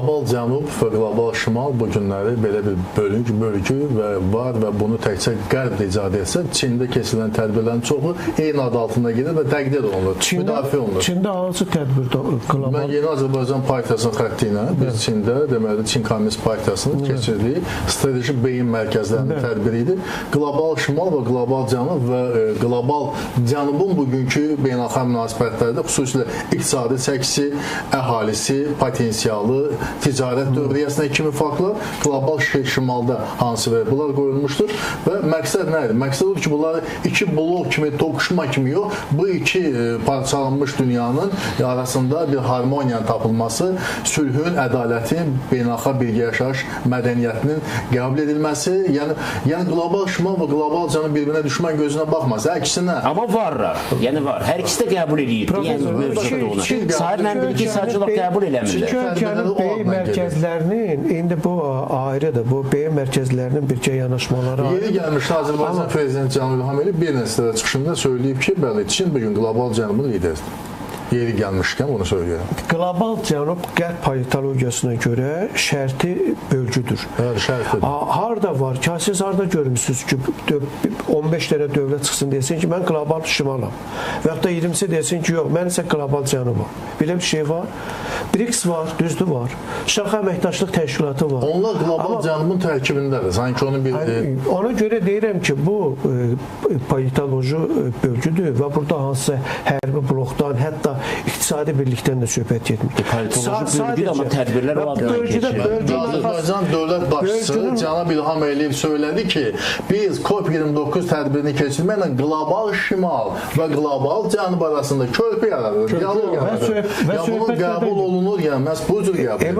Qlobal cənub və qlobal şimal bu günləri belə bir bölgü var və bunu təkcə qərb icad etsə, Çində keçirilən tədbirlərin çoxu eyni adı altında gedir və təqdir olunur, müdafiə olunur. Çində hansı tədbirdə qlobal? Mən Yeni Azərbaycan Partiyasının xətti ilə biz Çində, deməli Çin Komünist Partiyasının keçirdiyi strateji beyin mərkəzlərinin tədbiri idi. Qlobal şimal və qlobal cənub və qlobal cənubun bugünkü beynəlxalq münasibətlərdə xüsusilə iqtisadi çəkisi, əhalisi, potensialı, ticarət dövriyyəsinə kimi farklı qlobal şimalda hansı və bunlar qoyulmuşdur və məqsəd nə idi? Məqsəd odur ki, bunlar iki blok kimi, toqquşma kimi yox, bu iki parçalanmış dünyanın arasında bir harmoniyanın tapılması, sülhün, ədalətin, beynəlxalq birgə yaşayış mədəniyyətinin qəbul edilməsi, yəni qlobal şimal və qlobal cənub bir-birinə düşmən gözünə baxmaz. Əksinə. Amma varlar. Yəni var. Hər ikisi də qəbul edir. Yəni mövzuda onu. Sahiblə birlikdə sadəcə qəbul eləmirlər. Beyin mərkəzlərinin indi bu ayrıdır. Bu beyin mərkəzlərinin birgə yanaşmaları ayrıdır. Yeri gəlmiş Azərbaycan Prezidenti Cənab İlham Əliyev bir neçə çıxışında söyləyib ki, bəli, Çin bugün qlobal cənubun lideridir. Yeri gəlmişkən bunu söyləyirəm. Qlobal cənub qərb politologiyasına görə şərti bölgüdür. Bəli, şərtidir. Harda var ki, siz harda görmüsünüz ki, 15 dənə dövlət çıxsın desin ki, mən qlobal şimalam. Və yaxud da 20-si desin ki, yox, mən isə qlobal cənubam. Belə bir şey var. BRICS var, düzdür var. Şanxay Əməkdaşlıq Təşkilatı var. Onlar qlobal cənubun tərkibindədir. Sanki onun bir... Ona görə deyirəm ki, bu politoloji bölgüdür və burada hansısa hərbi blokdan, hətta iqtisadi birlikdən də söhbət getmir. Politoloji bölgüdür, amma tədbirlər o adına keçir. Azərbaycan dövlət başçısı Cənab İlham Əliyev söylədi ki, biz COP29 tədbirini keçirməklə qlobal şimal və qlobal cənub arasında körpü yaradır, dialog yaradır. Və bunu qəbul olunur, yəni məhz bu cür qəbul edilir.